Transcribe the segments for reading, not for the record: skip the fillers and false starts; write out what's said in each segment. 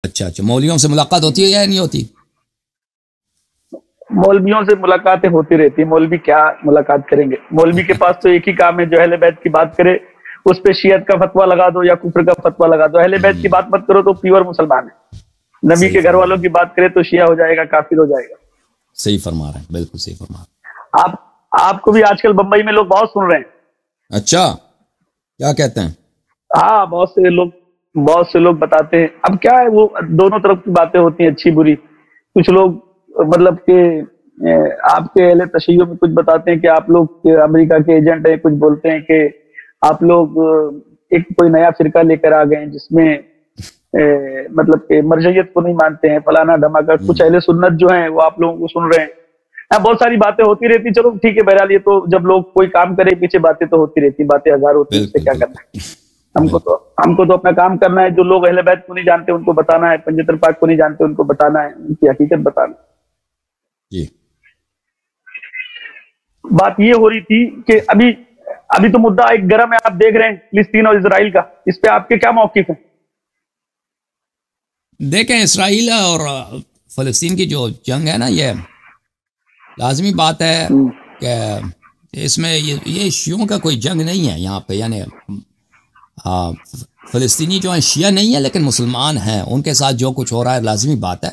अच्छा अच्छा, मौलवियों से मुलाकात होती है या नहीं होती? मौलवियों से मुलाकातें होती रहती है। मौलवी क्या मुलाकात करेंगे? मौलवी के पास तो एक ही काम है, जो अहले बैत की बात करे उस पे शियत का फतवा लगा दो या कुफ्र का फतवा लगा दो। अहले बैत की बात मत करो तो प्योर मुसलमान है। नबी के घर वालों की बात करे तो शिया हो जाएगा, काफिर हो जाएगा। सही फरमा रहे हैं, बिल्कुल सही फरमा रहे हैं। आपको भी आजकल बंबई में लोग बहुत सुन रहे हैं। अच्छा, क्या कहते हैं? हाँ, बहुत से लोग बताते हैं। अब क्या है, वो दोनों तरफ की बातें होती हैं, अच्छी बुरी। कुछ लोग मतलब के आपके अहले तशय्युह में कुछ बताते हैं कि आप लोग अमेरिका के एजेंट हैं, कुछ बोलते हैं कि आप लोग एक कोई नया फिरका लेकर आ गए हैं जिसमें मतलब कि मरजयत को नहीं मानते हैं, फलाना धमाका। कुछ अहले सुन्नत जो हैं वो आप लोगों को सुन रहे हैं। बहुत सारी बातें होती रहती। चलो ठीक है, बहरहाल ये तो जब लोग कोई काम करे पीछे बातें तो होती रहती, बातें हजार होती है, उससे क्या करना है। हमको तो अपना काम करना है। जो लोग अहले बैत को नहीं जानते उनको बताना है, पंजतन पाक को नहीं जानते उनको बताना है, उनकी हकीकत बताना जी। बात ये हो रही थी कि अभी तो मुद्दा एक गर्म है, आप देख रहे हैं फिलिस्तीन और इजराइल का। इस पे आपके क्या मौकिफ है? देखें, इसराइल और फलस्तीन की जो जंग है ना, ये लाजमी बात है कि इसमें ये शियों का कोई जंग नहीं है यहाँ पे। यानी फ़लस्तीनी जो हैं शिया नहीं है लेकिन मुसलमान हैं, उनके साथ जो कुछ हो रहा है लाजमी बात है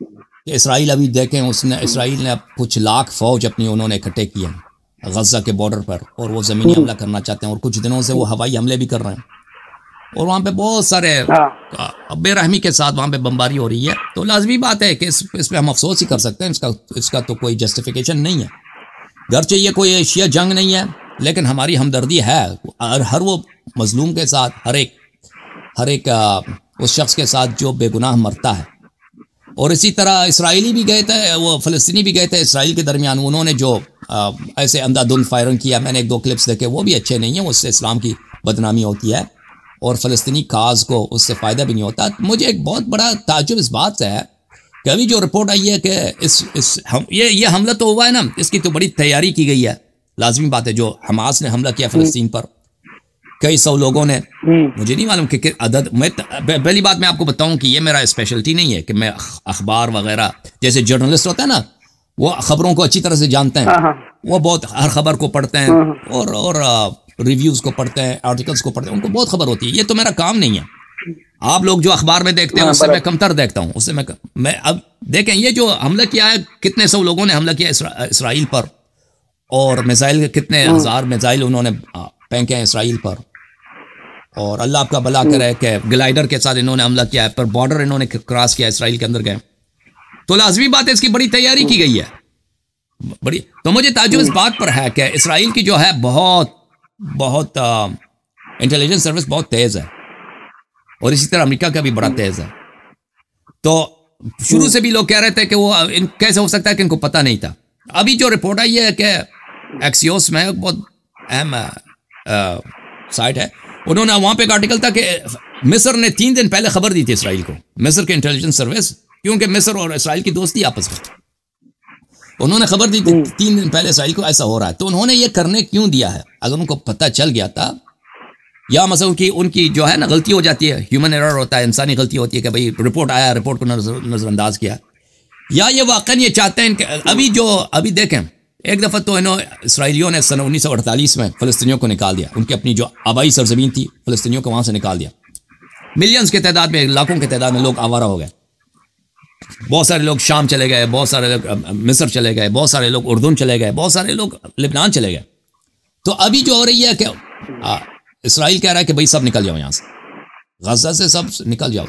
कि इसराइल अभी देखें, इसराइल ने कुछ लाख फ़ौज अपनी उन्होंने इकट्ठे किए हैं गज़ा के बॉर्डर पर, और वो ज़मीनी हमला करना चाहते हैं, और कुछ दिनों से वो हवाई हमले भी कर रहे हैं, और वहाँ पे बहुत सारे बेरहमी के साथ वहाँ पे बमबारी हो रही है। तो लाजमी बात है कि इस पर हम अफसोस ही कर सकते हैं। इसका तो कोई जस्टिफिकेशन नहीं है। गरचे ये कोई शिया जंग नहीं है, लेकिन हमारी हमदर्दी है हर वो मजलूम के साथ, हर एक उस शख्स के साथ जो बेगुनाह मरता है। और इसी तरह इसराइली भी गए थे, वो फ़लस्तीनी भी गए थे इसराइल के दरमियान, उन्होंने जो ऐसे अंधाधुंध फायरिंग किया, मैंने 1-2 क्लिप्स देखे, वो भी अच्छे नहीं हैं। उससे इस्लाम की बदनामी होती है और फ़लस्तीनी काज को उससे फ़ायदा भी नहीं होता। मुझे एक बहुत बड़ा ताज्जुब इस बात से है कि अभी जो रिपोर्ट आई है कि ये हमला तो हुआ है ना, इसकी तो बड़ी तैयारी की गई है। लाजमी बात है, जो हमास ने हमला किया फ़लस्तीन पर, कई सौ लोगों ने, मुझे नहीं मालूम कि अदद। पहली बात मैं आपको बताऊं कि ये मेरा स्पेशलिटी नहीं है कि मैं अखबार वगैरह, जैसे जर्नलिस्ट होता है ना, वो खबरों को अच्छी तरह से जानते हैं, वो बहुत हर खबर को पढ़ते हैं और रिव्यूज़ को पढ़ते हैं, आर्टिकल्स को पढ़ते हैं, उनको बहुत खबर होती है। ये तो मेरा काम नहीं है। आप लोग जो अखबार में देखते हैं उससे मैं कमतर देखता हूँ, उससे मैं अब देखें, ये जो हमला किया है, कितने सौ लोगों ने हमला किया इसराइल पर, और मिसाइल कितने हज़ार मिसाइल उन्होंने फेंके हैं इसराइल पर, और अल्लाह आपका भला करे कि ग्लाइडर के साथ इन्होंने हमला किया है, पर बॉर्डर इन्होंने क्रॉस किया, इसराइल के अंदर गए। तो लाजमी बात है, इसकी बड़ी तैयारी की गई है, बड़ी। तो मुझे ताज्जुब इस बात पर है कि इसराइल की जो है बहुत इंटेलिजेंस सर्विस बहुत तेज़ है, और इसी तरह अमेरिका का भी बड़ा तेज़ है। तो शुरू से भी लोग कह रहे थे कि वो कैसे हो सकता है कि इनको पता नहीं था। अभी जो रिपोर्ट आई है कि एक्सियोस में, बहुत अहम साइट है, उन्होंने वहाँ पे एक आर्टिकल था कि मिस्र ने 3 दिन पहले खबर दी थी इसराइल को, मिस्र के इंटेलिजेंस सर्विस, क्योंकि मिस्र और इसराइल की दोस्ती आपस में, उन्होंने खबर दी थी 3 दिन पहले इसराइल को ऐसा हो रहा है। तो उन्होंने ये करने क्यों दिया है? अगर उनको पता चल गया था, या मतलब उनकी जो है ना गलती हो जाती है, ह्यूमन एरर होता है, इंसानी गलती होती है कि भाई रिपोर्ट आया, रिपोर्ट को नज़रअंदाज किया, या ये वाकई ये चाहते हैं कि अभी देखें, एक दफ़ा तो इसराइलियों ने सन 1948 में फ़लस्तीनियों को निकाल दिया, उनकी अपनी जो आबाई सरजमीन थी फ़लस्तीनियों को वहाँ से निकाल दिया। मिलियंस के तादाद में, लाखों के तादाद में लोग आवारा हो गए। बहुत सारे लोग शाम चले गए, बहुत सारे लोग मिस्र चले गए, बहुत सारे लोग उर्दून चले गए, बहुत सारे लोग लेबनान चले गए। तो अभी जो हो रही है कि इसराइल कह रहा है कि भाई सब निकल जाओ यहाँ से, गज़ा से सब निकल जाओ।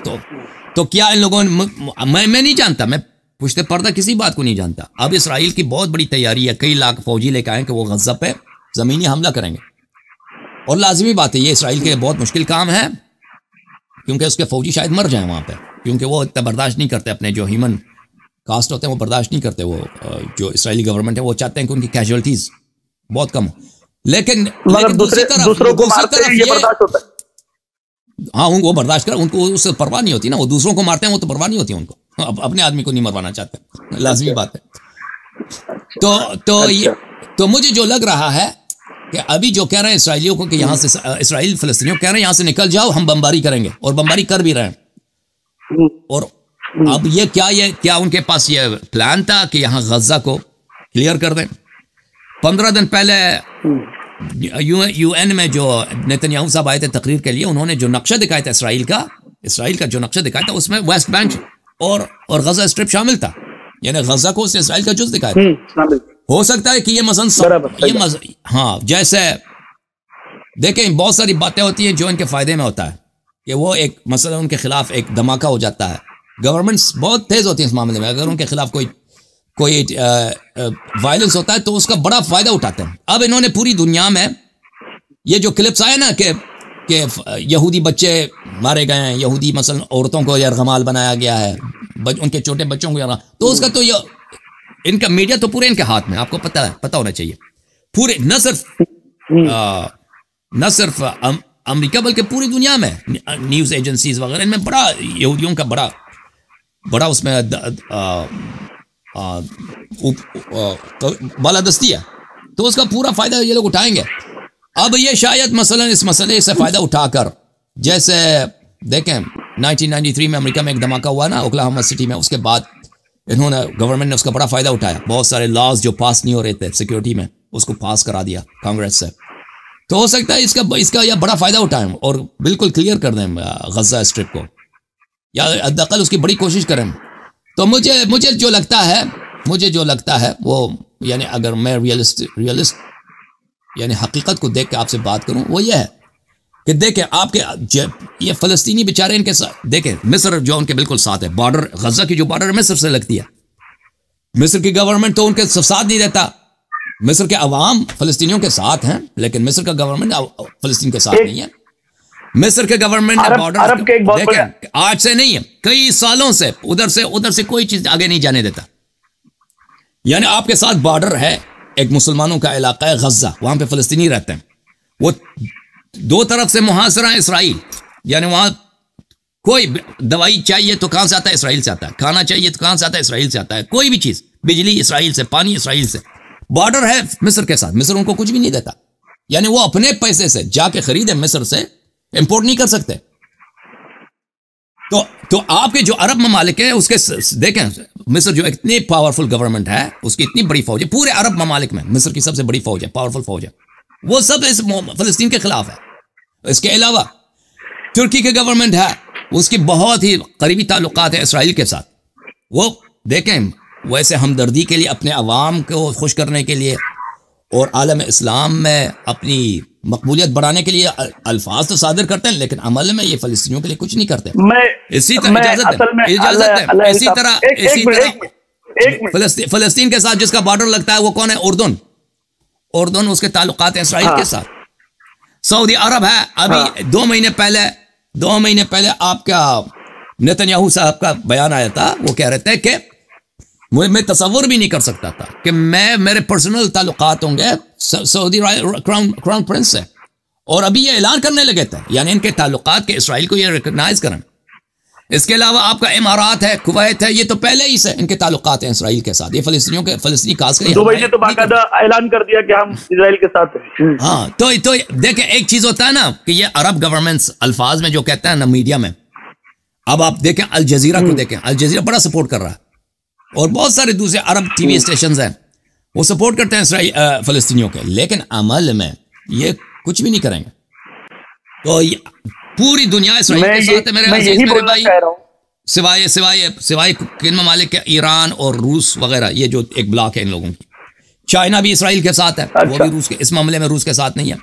तो क्या इन लोगों ने, मैं नहीं जानता, मैं पुश्ते पर्दा किसी बात को नहीं जानता। अब इसराइल की बहुत बड़ी तैयारी है, कई लाख फौजी लेकर आए कि वो गज़ा पे ज़मीनी हमला करेंगे, और लाजमी बात है ये इसराइल के लिए बहुत मुश्किल काम है, क्योंकि उसके फौजी शायद मर जाएं वहाँ पे, क्योंकि वो इतना बर्दाश्त नहीं करते, अपने जो ह्यूमन कास्ट होते हैं वो बर्दाश्त नहीं करते। वो जो इसराइली गवर्नमेंट है वो चाहते हैं कि उनकी कैजुअल्टीज बहुत कम हो, लेकिन दूसरों को मारते हैं ये बर्दाश्त होता है। हाँ, उनको बर्दाश्त कर, उनको उससे परवाह नहीं होती ना, वो दूसरों को मारते हैं वो तो परवाह नहीं होती उनको, अपने आदमी को नहीं मरवाना चाहते, लाजमी बात है। तो मुझे जो लग रहा है कि अभी जो कह रहे हैं इसराइलियों को कि यहाँ से, इसराइल फ़लस्तीनियों कह रहे हैं यहाँ से निकल जाओ, हम बमबारी करेंगे, और बमबारी कर भी रहे हैं। और अब ये क्या उनके पास ये प्लान था कि यहाँ गजा को क्लियर कर दें? 15 दिन पहले यूएन में जो नेतन्याहू साहब आए थे तकरीर के लिए, उन्होंने जो नक्शा दिखाया था इसराइल का जो नक्शा दिखाया था, उसमें वेस्ट बैंक और गजा स्ट्रिप शामिल था, यानी गजा को उसने इसराइल का जुज दिखाया था। हो सकता है कि ये हाँ, जैसे देखें बहुत सारी बातें होती हैं जो इनके फायदे में होता है कि वो एक मसला उनके खिलाफ एक धमाका हो जाता है। गवर्नमेंट्स बहुत तेज होती है इस मामले में, अगर उनके खिलाफ कोई वायलेंस होता है तो उसका बड़ा फायदा उठाते हैं। अब इन्होंने पूरी दुनिया में ये जो क्लिप्स आए ना कि यहूदी बच्चे मारे गए हैं, यहूदी मसलन औरतों को यरगमाल बनाया गया है, उनके छोटे बच्चों को तो उसका तो ये इनका मीडिया तो पूरे इनके हाथ में, आपको पता होना चाहिए। पूरे न सिर्फ अमेरिका बल्कि पूरी दुनिया में न्यूज एजेंसीज वगैरह इनमें बड़ा यहूदियों का बड़ा उसमें बालादस्ती है, तो उसका पूरा फायदा ये लोग उठाएंगे। अब ये शायद मसलन इस मसले से फायदा उठाकर, जैसे देखें 1993 में अमेरिका में एक धमाका हुआ ना ओक्लाहोमा सिटी में, उसके बाद इन्होंने गवर्नमेंट ने उसका बड़ा फायदा उठाया, बहुत सारे लॉज जो पास नहीं हो रहे थे सिक्योरिटी में उसको पास करा दिया कांग्रेस से। तो हो सकता है इसका यह बड़ा फायदा उठाएं और बिल्कुल क्लियर कर दें गजा स्ट्रिप को, या अदकल उसकी बड़ी कोशिश करें। तो मुझे जो लगता है वो, यानी अगर मैं रियलिस्ट यानी हकीकत को देख के आपसे बात करूं, वो ये है कि देखें आपके ये फ़लस्तीनी बेचारे इनके साथ, देखें मिस्र जो उनके बिल्कुल साथ है, बॉर्डर गजा की जो बॉर्डर मिस्र से लगती है, मिस्र की गवर्नमेंट तो उनके साथ नहीं रहता। मिस्र के अवाम फ़लस्तीनियों के साथ हैं, लेकिन मिस्र का गवर्नमेंट फ़लस्तीन के साथ नहीं है। मिस्र के गवर्नमेंट ने बॉर्डर देखें आज से नहीं है, कई सालों से उधर से कोई चीज आगे नहीं जाने देता। यानी आपके साथ बॉर्डर है, एक मुसलमानों का इलाका है गजा, वहां पे फ़लस्तीनी रहते हैं, वो दो तरफ से मुहासरा है इसराइल, यानी वहां कोई दवाई चाहिए तो कहां से आता है? इसराइल से आता है। खाना चाहिए तो कहां से आता है? इसराइल से आता है। कोई भी चीज, बिजली इसराइल से, पानी इसराइल से। बॉर्डर है मिस्र के साथ, मिस्र उनको कुछ भी नहीं देता, यानी वो अपने पैसे से जाके खरीदे, मिस्र से इंपोर्ट नहीं कर सकते। तो आपके जो अरब ममालिक है उसके देखें, मिस्र जो इतनी पावरफुल गवर्नमेंट है, उसकी इतनी बड़ी फौज है पूरे अरब ममालिक में, मिस्र की सबसे बड़ी फौज है, पावरफुल फौज है, वो सब इस फ़लस्तीन के खिलाफ है। इसके अलावा तुर्की के गवर्नमेंट है, उसकी बहुत ही करीबी ताल्लुकात है इसराइल के साथ। वो देखें वैसे हमदर्दी के लिए, अपने अवाम को खुश करने के लिए और आलम इस्लाम में अपनी मकबूलियत बढ़ाने के लिए अल्फाज तो सादर करते हैं, लेकिन अमल में ये फ़लस्तीनियों के लिए कुछ नहीं करते। इसी तरह फ़लस्तीन के साथ जिसका बॉर्डर लगता है वो कौन है? उर्दन उसके ताल्लुकात हैं इसराइल के साथ। सऊदी अरब है। अभी 2 महीने पहले आपका नेतन्याहू साहब का बयान आया था, वो कह रहे थे कि मैं तसव्वुर भी नहीं कर सकता था कि मेरे पर्सनल ताल्लुकात होंगे सऊदी क्राउन प्रिंस से, और अभी ये ऐलान करने लगे थे, यानी इनके ताल्लुकात के इसराइल को ये रिकॉग्नाइज करें। इसके अलावा आपका इमारात है, कुवैत है, ये तो पहले ही से इनके ताल्लुकात हैं इसराइल के साथ। ये फ़लस्तीनी काज के दुबई ने तो बाकायदा ऐलान कर दिया कि हम इसराइल के साथ हैं। हाँ, तो देखें एक चीज होता है ना कि ये अरब गवर्नमेंट्स अल्फाज में जो कहते हैं ना मीडिया में, अब आप देखें अल जजीरा को देखें, अल जजीरा बड़ा सपोर्ट कर रहा है, और बहुत सारे दूसरे अरब टीवी स्टेशन हैं वो सपोर्ट करते हैं फ़लस्तीनियों के, लेकिन अमल में ये कुछ भी नहीं करेंगे। तो पूरी दुनिया इसराइल के साथ है मेरे भाई, सिवाय किन ममालिक के, ईरान और रूस वगैरह, ये जो एक ब्लॉक है इन लोगों की। चाइना भी इसराइल के साथ है, वो भी रूस के, इस मामले में रूस के साथ नहीं है,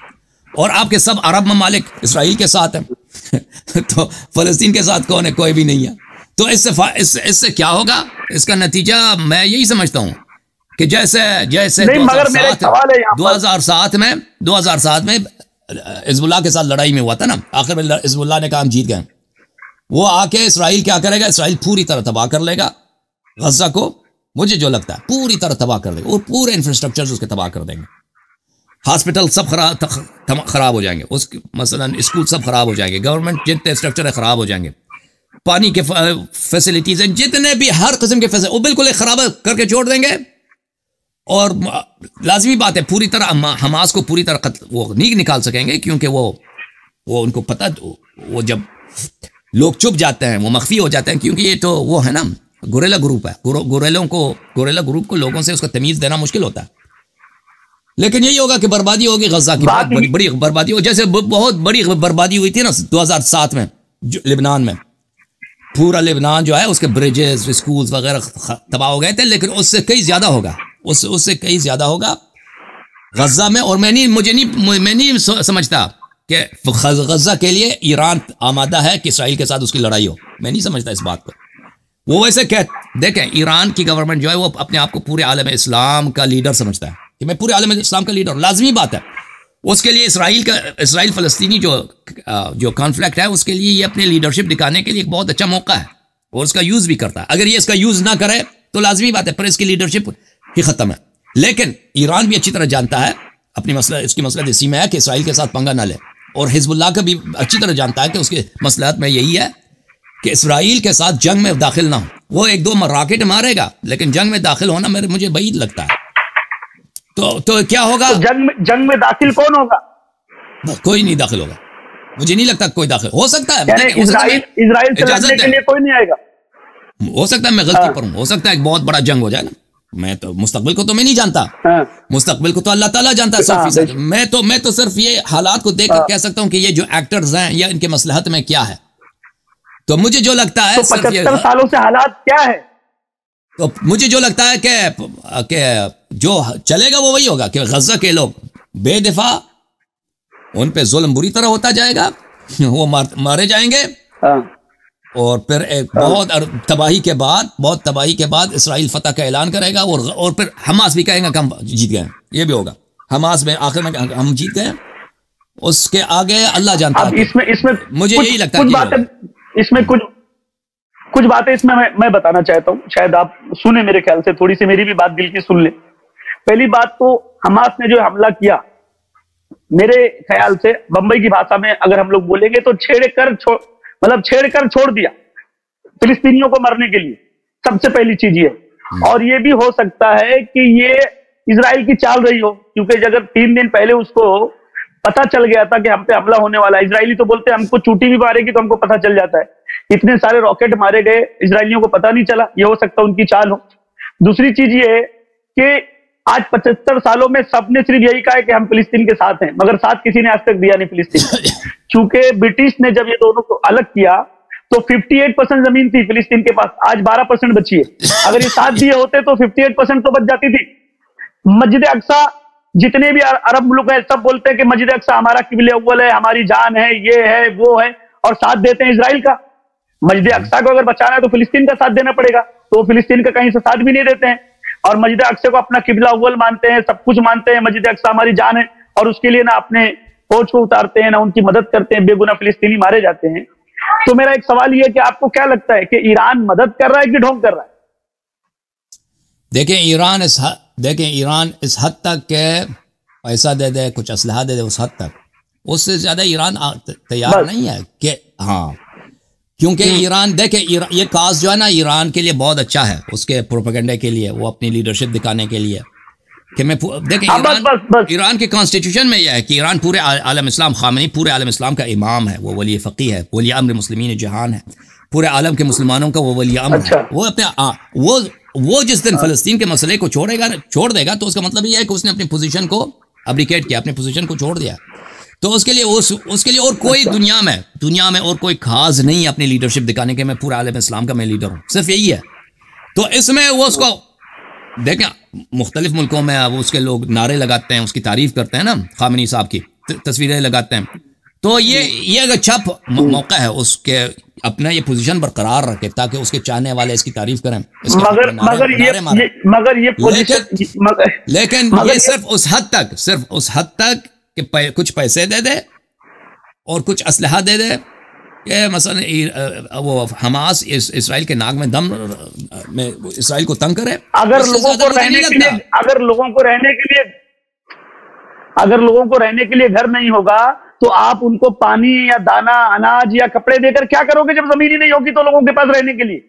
और आपके सब अरब ममालिक इसराइल के साथ हैं। तो फ़लस्तीन के साथ कौन है? कोई भी नहीं है। तो इससे क्या होगा? इसका नतीजा मैं यही समझता हूं कि जैसे 2007 में हिजबुल्लाह के साथ लड़ाई में हुआ था ना, आखिर में हिजबुल्लाह ने कहा हम जीत गए, वो आके इसराइल क्या करेगा? इसराइल पूरी तरह तबाह कर लेगा गजा को, मुझे जो लगता है पूरी तरह तबाह कर देगा, और पूरे इंफ्रास्ट्रक्चर उसके तबाह कर देंगे। हॉस्पिटल सब खराब हो जाएंगे, उसके मसलन स्कूल सब खराब हो जाएंगे, गवर्नमेंट जितने स्ट्रक्चर है खराब हो जाएंगे, पानी के फैसिलिटीज हैं, जितने भी हर किस्म के फैसिलिटी वो बिल्कुल खराब करके छोड़ देंगे। और लाजमी बात है पूरी तरह हमास को पूरी तरह वो नहीं निकाल सकेंगे, क्योंकि वो उनको पता, वो जब लोग चुप जाते हैं, वो मख्फी हो जाते हैं, क्योंकि ये तो वो है ना गुरेला ग्रुप है। गुरेला ग्रुप को लोगों से उसका तमीज़ देना मुश्किल होता है। लेकिन यही होगा कि बर्बादी होगी, गजा की बहुत बड़ी बड़ी बर्बादी हो, जैसे बहुत बड़ी बर्बादी हुई थी ना 2007 में लेबनान में। पूरा लेबनान जो है उसके ब्रिजेस, स्कूल्स वगैरह तबाह हो गए थे, लेकिन उससे कई ज्यादा होगा, उससे कई ज्यादा होगा गजा में। और मैं नहीं समझता कि गजा के लिए ईरान आमादा है कि इसराइल के साथ उसकी लड़ाई हो। मैं नहीं समझता इस बात को। वो वैसे देखें, ईरान की गवर्नमेंट जो है वो अपने आप को पूरे आलम इस्लाम का लीडर समझता है कि मैं पूरे आलम इस्लाम का लीडर, लाजमी बात है। उसके लिए इसराइल फलस्तीनी जो कॉन्फ्लिक्ट है, उसके लिए ये अपनी लीडरशिप दिखाने के लिए एक बहुत अच्छा मौका है और उसका यूज भी करता है। अगर ये इसका यूज ना करे तो लाजमी बात है पर इसकी लीडरशिप ही खत्म है। लेकिन ईरान भी अच्छी तरह जानता है इसकी मसला इसी में है कि इसराइल के साथ पंगा ना ले, और हिजबुल्लाह का भी अच्छी तरह जानता है कि उसके मसलहत में यही है कि इसराइल के साथ जंग में दाखिल ना हो। वो एक दो रॉकेट मारेगा, लेकिन जंग में दाखिल होना मुझे बैद लगता है। तो क्या होगा? तो जंग में दाखिल कौन होगा? कोई नहीं दाखिल होगा। मुझे नहीं लगता कोई दाखिल हो सकता है। इजराइल से लड़ने के लिए कोई नहीं आएगा। हो सकता है मैं गलती पर हूं, हो सकता है एक बहुत बड़ा जंग हो जाए ना। मैं तो मुस्तकबिल को तो मैं नहीं जानता, मुस्तकबिल को तो अल्लाह ताला जानता है 100%। मैं तो सिर्फ ये हालात को देख कर कह सकता हूं कि ये जो एक्टर्स हैं या इनके मसलहत में क्या है। तो मुझे जो लगता है 75 सालों से हालात क्या है, तो मुझे जो लगता है कि जो चलेगा वो वही होगा कि गजा के लोग बेदिफा, उन पे जुल्म बुरी तरह होता जाएगा, वो मारे जाएंगे। और फिर एक बहुत तबाही के बाद इसराइल फतह का ऐलान करेगा और फिर हमास भी कहेगा कि हम जीत गए। ये भी होगा, हमास में आखिर में हम जीत गए। उसके आगे अल्लाह जानता है। इसमें मुझे यही लगता है इसमें कुछ बातें इसमें मैं बताना चाहता हूँ, शायद आप सुने, मेरे ख्याल से थोड़ी सी मेरी भी बात दिल की सुन ले। पहली बात तो हमास ने जो हमला किया, मेरे ख्याल से बंबई की भाषा में अगर हम लोग बोलेंगे तो छेड़कर छोड़ दिया फिलिस्तीनियों को मरने के लिए। सबसे पहली चीज ये, और ये भी हो सकता है कि ये इजराइल की चाल रही हो, क्योंकि अगर 3 दिन पहले उसको पता चल गया था कि हम पे हमला होने वाला है। इजरायली तो बोलते हैं हमको चूटी भी मारेगी तो हमको पता चल जाता है। इतने सारे रॉकेट मारे गए, इजरायलियों को पता नहीं चला। ये हो सकता है उनकी चाल हो। दूसरी चीज ये है कि आज 75 सालों में सबने सिर्फ यही कहा है कि हम फिलिस्तीन के साथ हैं, मगर साथ किसी ने आज तक दिया नहीं फिलिस्तीन। क्योंकि ब्रिटिश ने जब ये दोनों को अलग किया तो 58% जमीन थी फिलिस्तीन के पास, आज 12% बची है। अगर ये साथ दिए होते तो 58% तो बच जाती थी। मस्जिद अक्सा, जितने भी अरब मुल्क हैं सब बोलते हैं कि मस्जिद अक्सा हमारा किबले अव्वल है, हमारी जान है, ये है वो है, और साथ देते हैं इजराइल का। मस्जिद अक्सा को अगर बचाना है तो फिलिस्तीन का साथ देना पड़ेगा, तो फिलिस्तीन का कहीं से साथ भी नहीं देते हैं। और मस्जिद अक्सा को अपना किबला अव्वल मानते हैं, सब कुछ मानते हैं, मस्जिद अक्सा हमारी जान है, और उसके लिए ना अपने फौज को उतारते हैं ना उनकी मदद करते हैं, बेगुनाह फिलिस्तीनी मारे जाते हैं। तो मेरा एक सवाल यह है कि आपको क्या लगता है कि ईरान मदद कर रहा है कि ढोंग कर रहा है? देखें ईरान इस हद तक के पैसा दे दे, कुछ असलहा दे दे, उस हद तक, उससे ज्यादा ईरान तैयार नहीं है कि हाँ, क्योंकि ईरान ये काज जो है ना ईरान के लिए बहुत अच्छा है, उसके प्रोपेगेंडे के लिए, वो अपनी लीडरशिप दिखाने के लिए कि मैं ईरान के कॉन्स्टिट्यूशन में यह है कि ईरान पूरे आलम इस्लाम, खामेनी पूरे आलम इस्लाम का इमाम है, वो वली फ़क़ीह है, वली अम्र मुस्लिमीन जहान है, पूरे आलम के मुसलमानों का वो वली अम्र है। वो अपने वो जिस दिन फ़लस्तीन के मसले को छोड़ देगा तो उसका मतलब यह है कि उसने अपनी पोजीशन को अब्डिकेट किया, अपनी पोजीशन को छोड़ दिया। तो उसके लिए और कोई दुनिया में और कोई खास नहीं है अपनी लीडरशिप दिखाने के, मैं पूरे आलम इस्लाम का मैं लीडर हूँ, सिर्फ यही है। तो इसमें वो उसको देखें, मुख्तलिफ मुल्कों में अब उसके लोग नारे लगाते हैं, उसकी तारीफ करते हैं ना, खामेनी साहब की तस्वीरें लगाते हैं। तो ये एक अच्छा मौका है उसके अपना ये पोजीशन बरकरार रखे ताकि उसके चाहने वाले इसकी तारीफ करें। लेकिन ये सिर्फ उस हद तक कि कुछ पैसे दे दे और कुछ असलहा दे दे। ये मसलन वो हमास इसराइल के नाक में दम में इसराइल को तंग करे। अगर लोगों को रहने के लिए घर नहीं होगा तो आप उनको पानी या दाना, अनाज या कपड़े देकर क्या करोगे? जब जमीन ही नहीं होगी तो लोगों के पास रहने के लिए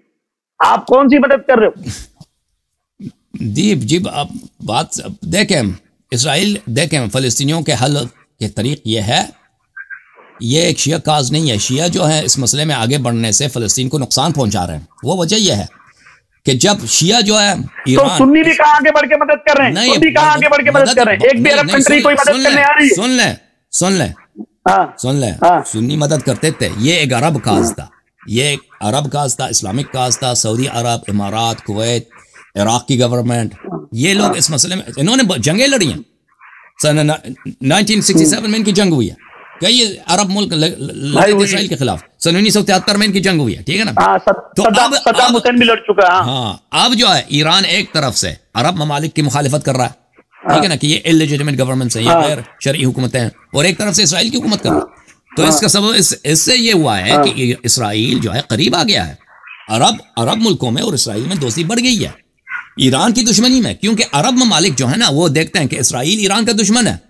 आप कौन सी मदद कर रहे हो? जी आप बात देखें, इसराइल देखें, फलस्तीनियों के हल के तरीक ये है, ये एक शिया काज नहीं है। शिया जो है इस मसले में आगे बढ़ने से फ़लस्तीन को नुकसान पहुंचा रहे हैं। वो वजह यह है कि जब शिया जो है तो सुन्नी भी कहाँ आगे बढ़ के मदद कर रहे हैं? नहीं, भी कहाँ आगे बढ़ के मदद कर रहे हैं? एक भी अरब कंट्री कोई मदद करने आ रही है? सुन ले, सुन्नी मदद करते थे। ये एक अरब काज था, ये एक अरब काज था, इस्लामिक काज था। सऊदी अरब, इमारात, कुवैत, इराक की गवर्नमेंट, ये लोग इस मसले में इन्होंने जंगें लड़ी हैं। सन 1967 में इनकी जंग हुई है। कई अरब मुल्क लड़े थे इसराइल के खिलाफ। सन 1973 में इनकी जंग हुई है, ठीक है ना। तो सद्दाम हुसैन भी लड़ चुका है। हाँ, अब जो है ईरान एक तरफ से अरब ममालिक की मुखालिफत कर रहा है, ठीक है ना, कि ये इलेजिटिमेट गवर्नमेंट है, ये गैर शरई हुकूमतें हैं, और एक तरफ से इसराइल की हुकूमत कर रहा है। तो इसका सबब इससे ये हुआ है कि इसराइल जो है करीब आ गया है। अरब मुल्कों में और इसराइल में दोस्ती बढ़ गई है ईरान की दुश्मनी में, क्योंकि अरब ममालिक जो है ना वो देखते हैं कि इसराइल ईरान का दुश्मन है,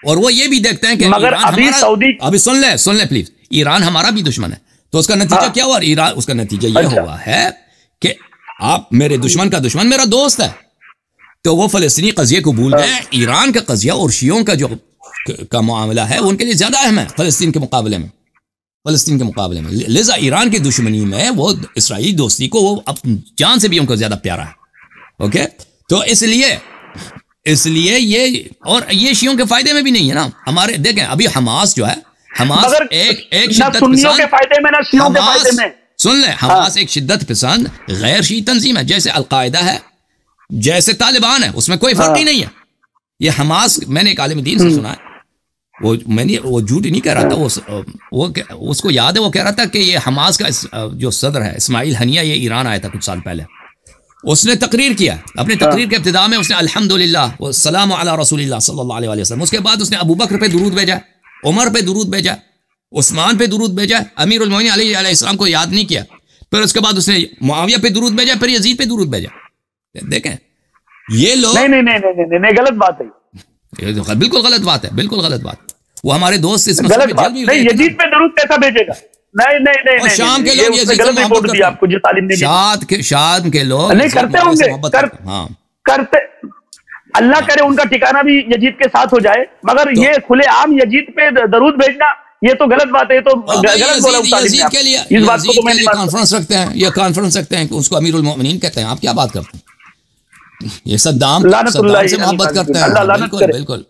और वो ये भी देखते हैं कि मगर अभी सुन ले प्लीज, ईरान हमारा भी दुश्मन है। तो उसका नतीजा क्या हुआ? ईरान, उसका नतीजा यह हुआ है कि आप मेरे दुश्मन का दुश्मन मेरा दोस्त है। तो वो फलस्तीनी कज़िये को भूल गए। ईरान का कज़िया और शियों का जो का मामला है वो उनके लिए ज्यादा अहम है फलस्तीन के मुकाबले में, लिहाजा ईरान की दुश्मनी में वो इसराइली दोस्ती को वो अपनी जान से भी उनको ज्यादा प्यारा है। ओके, तो इसलिए ये, और ये शियों के फायदे में भी नहीं है ना हमारे। देखें अभी हमास जो है, हमास एक शिद्दत पसंद, सुन ले, हमास एक शिद्दत पसंद गैर शी तंजीम है, जैसे अलकायदा है, जैसे तालिबान है, उसमें कोई फर्क ही नहीं है। ये हमास, मैंने एक आलिम दीन से सुना है, वो झूठ नहीं कह रहा था, वो उसको याद है, वो कह रहा था कि ये हमास का जो सदर है इस्माइल हनिया, ये ईरान आया था कुछ साल पहले। उसने तकरीर किया, अपनी तकरीर के इब्तिदा में उसने अल्हम्दुलिल्लाह व सलाम अला रसूलिल्लाह सल्लल्लाहु अलैहि वसल्लम, उसके बाद उसने अबू बकर पे दुरूद भेजा, उमर पे दुरूद भेजा, उस्मान पे दुरूद भेजा, अमीरुल मोमिनीन अलैहिस्सलाम को याद नहीं किया। फिर उसके बाद उसने मुआविया पे दुरूद भेजा, फिर यजीद पे दुरूद भेजा। देखें ये लोग, नहीं गलत बात है, बिल्कुल गलत बात है, बिल्कुल गलत बात। वो हमारे दोस्त इस गलत बात नहीं, यजीद पे दुरूद कैसा भेजेगा? नहीं शाम के लोग ये गलत रिपोर्ट दी आपको, जिस तालीम ने शाम के लोग नहीं करते होंगे, करते, अल्लाह करे उनका ठिकाना भी यजीद के साथ हो जाए, मगर ये खुलेआम यजीद पे दरूद भेजना ये तो गलत बात है। ये तो गलत बोला यजीद के लिए, इस बात को तो मैंने कॉन्फ्रेंस रखते हैं, ये कॉन्फ्रेंस रखते हैं कि उसको अमीरुल मोमिनीन कहते हैं। आप क्या बात करते हैं? ये सद्दाम से मोहब्बत करते हैं, बिल्कुल बिल्कुल।